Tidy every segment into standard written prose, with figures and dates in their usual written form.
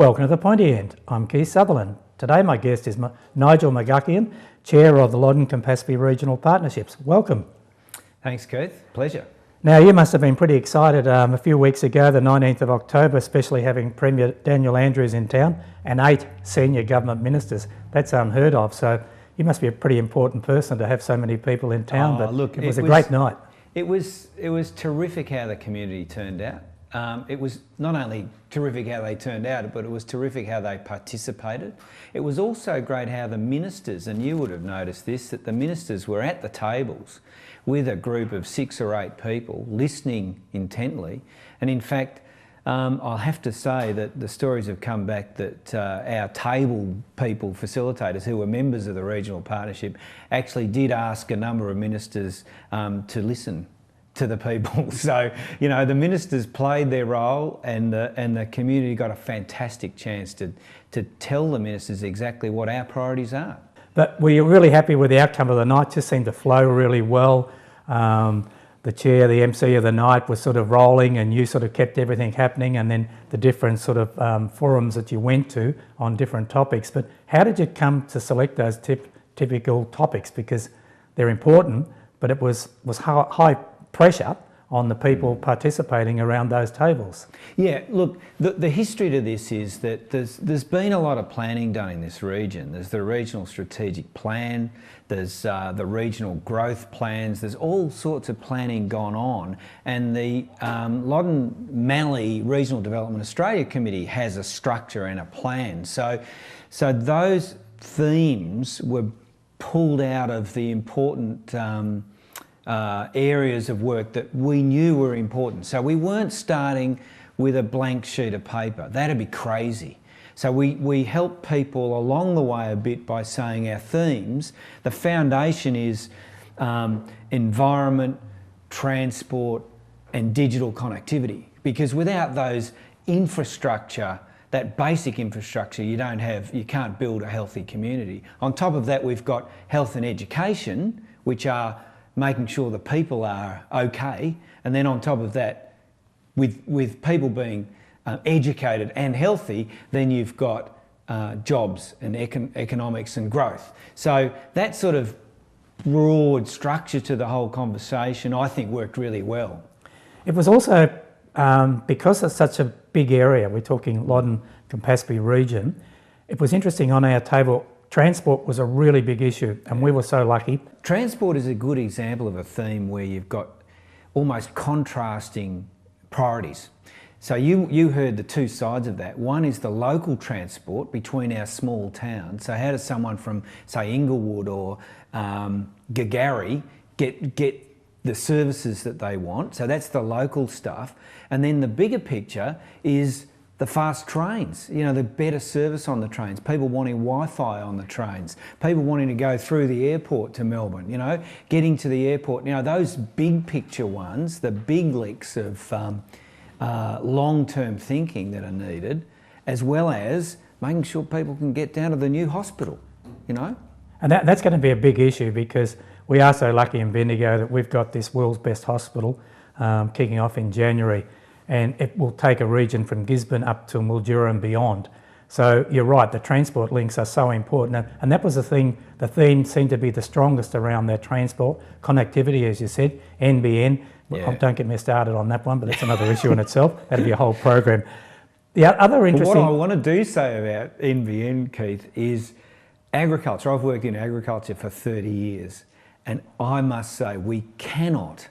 Welcome to the Pointy End. I'm Keith Sutherland. Today my guest is Nigel McGuckian, Chair of the Loddon-Campaspe Regional Partnerships. Welcome. Thanks, Keith. Pleasure. Now you must have been pretty excited a few weeks ago, the 19th of October, especially having Premier Daniel Andrews in town and 8 senior government ministers. That's unheard of, so you must be a pretty important person to have so many people in town, but look, it was a great night. It was terrific how the community turned out. It was not only terrific how they turned out, but it was terrific how they participated. It was also great how the ministers, and you would have noticed this, that the ministers were at the tables with a group of 6 or 8 people listening intently. And in fact, I'll have to say that the stories have come back that our table people, facilitators who were members of the regional partnership, actually did ask a number of ministers to listen to the people. So, you know, the ministers played their role, and the community got a fantastic chance to tell the ministers exactly what our priorities are. But were you really happy with the outcome of the night? Just seemed to flow really well. The chair, the MC of the night was sort of rolling, and you sort of kept everything happening, and then the different sort of forums that you went to on different topics. But how did you come to select those typical topics? Because they're important, but it was high pressure on the people participating around those tables. Yeah, look, the history to this is that there's been a lot of planning done in this region. There's the regional strategic plan, there's the regional growth plans, there's all sorts of planning gone on, and the Loddon Mallee Regional Development Australia Committee has a structure and a plan. So those themes were pulled out of the important areas of work that we knew were important. So we weren't starting with a blank sheet of paper. That'd be crazy. So we helped people along the way a bit by saying our themes. The foundation is environment, transport and digital connectivity, because without those infrastructure, that basic infrastructure, you can't build a healthy community. On top of that, we've got health and education, which are making sure the people are okay, and then on top of that, with people being educated and healthy, then you've got jobs and economics and growth. So that sort of broad structure to the whole conversation, I think, worked really well. It was also, because it's such a big area, we're talking Loddon-Campaspe region, it was interesting on our table. Transport was a really big issue, and we were so lucky. Transport is a good example of a theme where you've got almost contrasting priorities. So you heard the two sides of that. One is the local transport between our small towns. So how does someone from, say, Inglewood or Gagari get the services that they want? So that's the local stuff. And then the bigger picture is the fast trains, you know, the better service on the trains, people wanting Wi-Fi on the trains, people wanting to go through the airport to Melbourne, you know, getting to the airport. You know, those big picture ones, the big licks of long-term thinking that are needed, as well as making sure people can get down to the new hospital, you know. And that's going to be a big issue, because we are so lucky in Bendigo that we've got this world's best hospital kicking off in January. And it will take a region from Gisborne up to Mildura and beyond. So you're right, the transport links are so important. And that was the theme seemed to be the strongest around that transport. Connectivity, as you said, NBN. Yeah. Don't get me started on that one, but that's another issue in itself. That'd be a whole program. The other interesting... What I want to say about NBN, Keith, is agriculture. I've worked in agriculture for 30 years, and I must say we cannot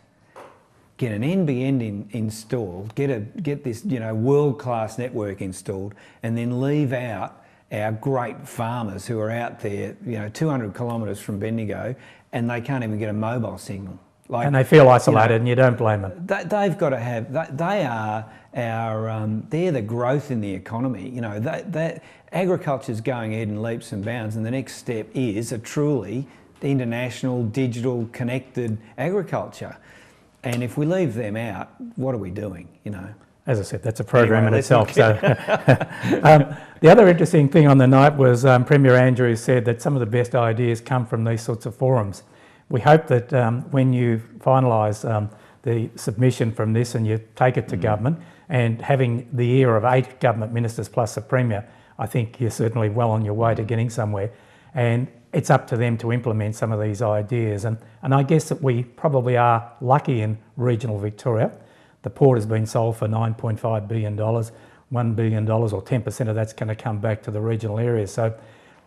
get an NBN installed, get this, you know, world-class network installed, and then leave out our great farmers who are out there, you know, 200 kilometres from Bendigo, and they can't even get a mobile signal. Like, and they feel isolated, you know, and you don't blame them. They've got to have. They are our. They're the growth in the economy. You know, that agriculture's going ahead in leaps and bounds, and the next step is a truly international, digital, connected agriculture. And if we leave them out, what are we doing, you know? As I said, that's a program in itself. So, the other interesting thing on the night was Premier Andrews said that some of the best ideas come from these sorts of forums. We hope that when you finalise the submission from this and you take it to government, And having the ear of 8 government ministers plus the Premier, I think you're certainly well on your way to getting somewhere. And it's up to them to implement some of these ideas. And I guess that we probably are lucky in regional Victoria. The port has been sold for $9.5 billion, $1 billion or 10% of that's going to come back to the regional areas. So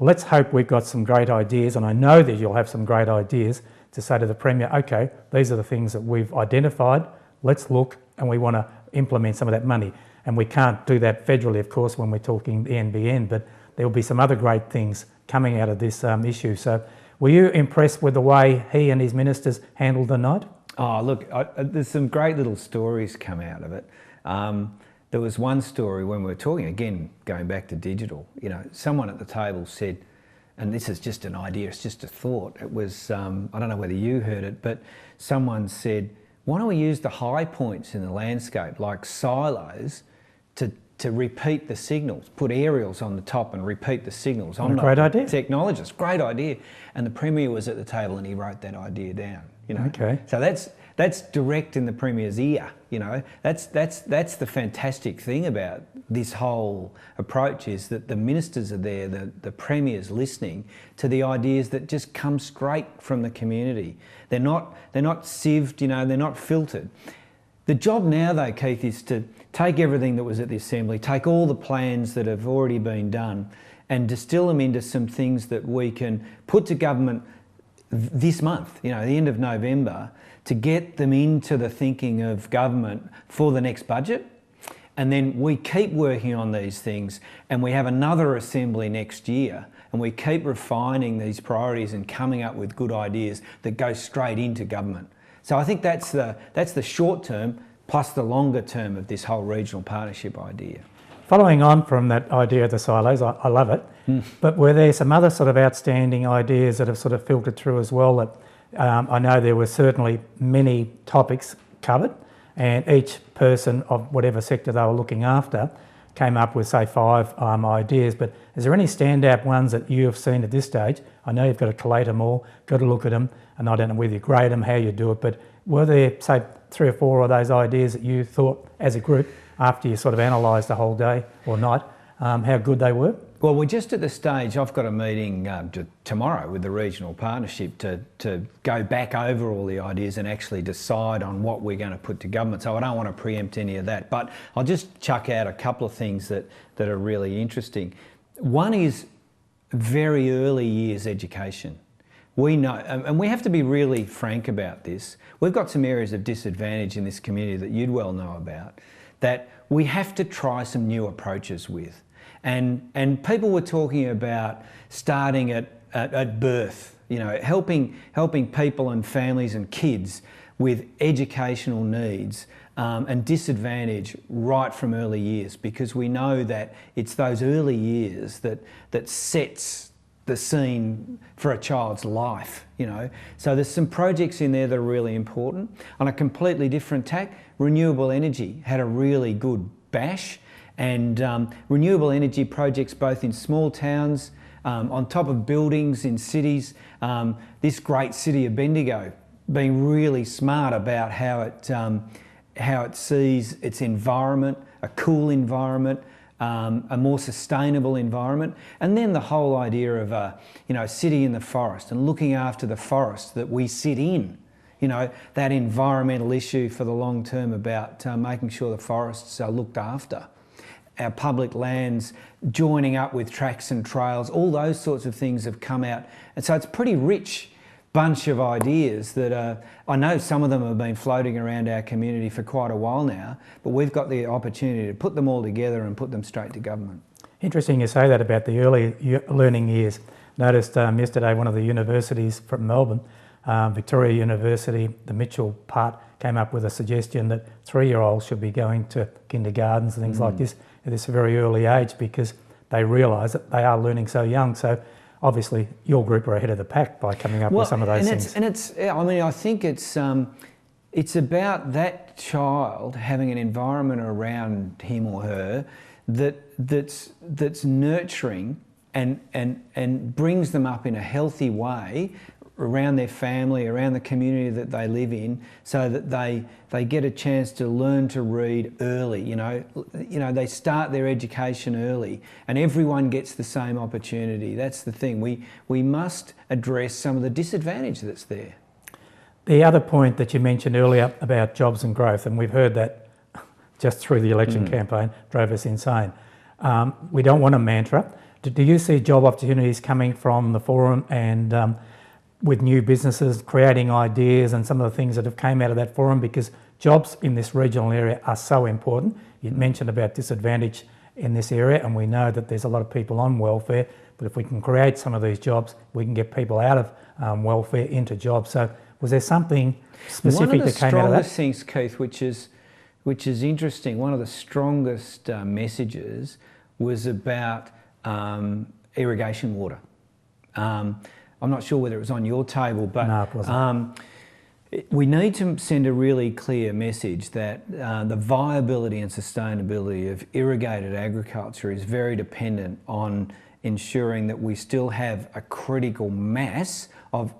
let's hope we've got some great ideas, and I know that you'll have some great ideas to say to the Premier, okay, these are the things that we've identified, let's look, and we want to implement some of that money. And we can't do that federally, of course, when we're talking the NBN, but there will be some other great things coming out of this issue. So were you impressed with the way he and his ministers handled the night? Oh, look, there's some great little stories come out of it. There was one story when we were talking, again, going back to digital, you know, someone at the table said, and this is just an idea, it's just a thought, it was, I don't know whether you heard it, but someone said, why don't we use the high points in the landscape, like silos, to repeat the signals, put aerials on the top and repeat the signals. I'm not a technologist, great idea. And the Premier was at the table and he wrote that idea down, you know. Okay. So that's direct in the Premier's ear, you know. That's the fantastic thing about this whole approach, is that the ministers are there, the Premier's listening to the ideas that just come straight from the community. They're not sieved, you know, they're not filtered. The job now, though, Keith, is to take everything that was at the Assembly, take all the plans that have already been done and distill them into some things that we can put to government this month, you know, the end of November, to get them into the thinking of government for the next budget. And then we keep working on these things and we have another Assembly next year and we keep refining these priorities and coming up with good ideas that go straight into government. So I think that's the short term plus the longer term of this whole regional partnership idea. Following on from that idea of the silos, I love it, but were there some other sort of outstanding ideas that have sort of filtered through as well? That I know there were certainly many topics covered, and each person of whatever sector they were looking after came up with, say, 5 ideas, but is there any standout ones that you have seen at this stage? I know you've got to collate them all, got to look at them, and I don't know whether you grade them, how you do it, but were there, say, 3 or 4 of those ideas that you thought as a group, after you sort of analysed the whole day or night, how good they were? Well, we're just at the stage, I've got a meeting tomorrow with the regional partnership to go back over all the ideas and actually decide on what we're going to put to government. So I don't want to preempt any of that, but I'll just chuck out a couple of things that are really interesting. One is very early years education. We know, and we have to be really frank about this, we've got some areas of disadvantage in this community that you'd well know about, that we have to try some new approaches with. And people were talking about starting at birth, you know, helping people and families and kids with educational needs and disadvantage right from early years, because we know that it's those early years that sets the scene for a child's life, you know. So there's some projects in there that are really important. On a completely different tack, renewable energy had a really good bash, and renewable energy projects both in small towns, on top of buildings in cities. This great city of Bendigo being really smart about how it sees its environment, a cool environment, a more sustainable environment, and then the whole idea of a city in the forest and looking after the forest that we sit in. You know, that environmental issue for the long term about making sure the forests are looked after. Our public lands joining up with tracks and trails, all those sorts of things have come out. And so it's a pretty rich bunch of ideas that I know some of them have been floating around our community for quite a while now, but we've got the opportunity to put them all together and put them straight to government. Interesting you say that about the early learning years. Noticed yesterday one of the universities from Melbourne, Victoria University, the Mitchell part, came up with a suggestion that 3-year-olds should be going to kindergartens and things like this at this very early age, because they realise that they are learning so young. So obviously your group are ahead of the pack by coming up with some of those things. I think it's about that child having an environment around him or her that's nurturing and brings them up in a healthy way, around their family, around the community that they live in, so that they get a chance to learn to read early. You know, they start their education early, and everyone gets the same opportunity. That's the thing. We must address some of the disadvantage that's there. The other point that you mentioned earlier about jobs and growth, and we've heard that just through the election campaign, drove us insane. We don't want a mantra. Do you see job opportunities coming from the forum and with new businesses creating ideas and some of the things that have came out of that forum? Because jobs in this regional area are so important. You mentioned about disadvantage in this area, and we know that there's a lot of people on welfare, but if we can create some of these jobs, we can get people out of welfare into jobs. So was there something specific that came out of that? One of the strongest things, Keith, which is interesting, one of the strongest messages was about irrigation water. I'm not sure whether it was on your table, but no, it wasn't. We need to send a really clear message that the viability and sustainability of irrigated agriculture is very dependent on ensuring that we still have a critical mass of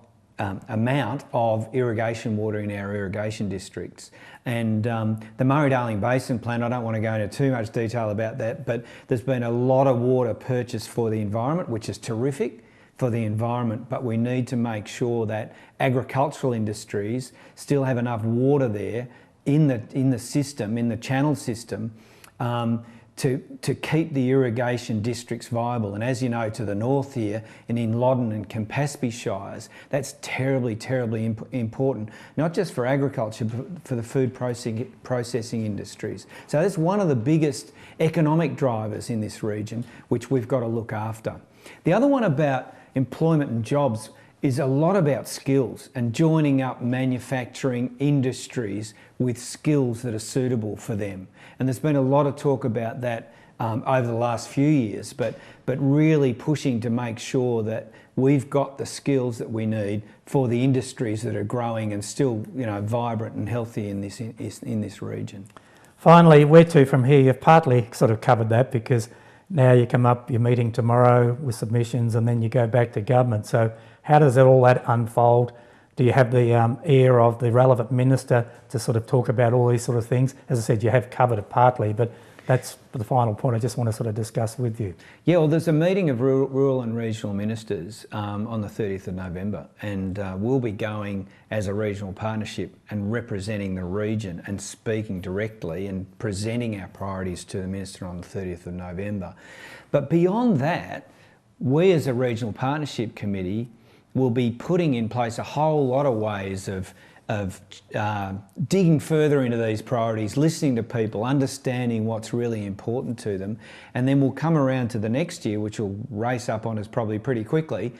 amount of irrigation water in our irrigation districts. And the Murray-Darling Basin Plan, I don't want to go into too much detail about that, but there's been a lot of water purchased for the environment, which is terrific for the environment, but we need to make sure that agricultural industries still have enough water there in the system, in the channel system, to keep the irrigation districts viable. And as you know, to the north here, and in Loddon and Campaspe Shires, that's terribly, terribly important, not just for agriculture, but for the food processing industries. So that's one of the biggest economic drivers in this region, which we've got to look after. The other one about employment and jobs is a lot about skills and joining up manufacturing industries with skills that are suitable for them. And there's been a lot of talk about that over the last few years, but really pushing to make sure that we've got the skills that we need for the industries that are growing and still, you know, vibrant and healthy in this region. Finally, where to from here? You've partly sort of covered that, because now you come up, you're meeting tomorrow with submissions, and then you go back to government. So how does all that unfold? Do you have the ear of the relevant minister to sort of talk about all these sort of things? As I said, you have covered it partly, but that's the final point I just want to sort of discuss with you. Yeah, well, there's a meeting of rural and regional ministers on the 30th of November, and we'll be going as a regional partnership and representing the region and speaking directly and presenting our priorities to the minister on the 30th of November. But beyond that, we as a regional partnership committee will be putting in place a whole lot of ways of digging further into these priorities, listening to people, understanding what's really important to them, and then we'll come around to the next year, which will race up on us probably pretty quickly,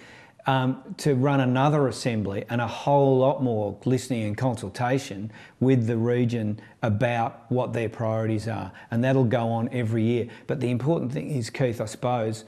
to run another assembly and a whole lot more listening and consultation with the region about what their priorities are, and that'll go on every year. But the important thing is, Keith, I suppose,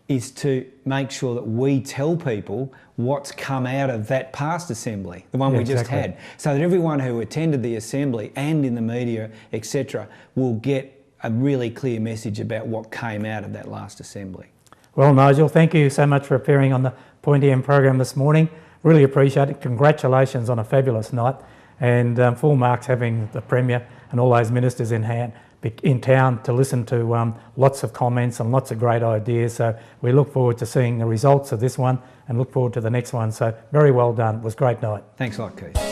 is to make sure that we tell people what's come out of that past assembly, the one we just had, so that everyone who attended the assembly and in the media, etc., will get a really clear message about what came out of that last assembly. Well, Nigel, thank you so much for appearing on the Point EM program this morning. Really appreciate it. Congratulations on a fabulous night, and full marks having the Premier and all those ministers in town to listen to lots of comments and lots of great ideas. So we look forward to seeing the results of this one and look forward to the next one. So very well done. It was a great night. Thanks a lot, Keith.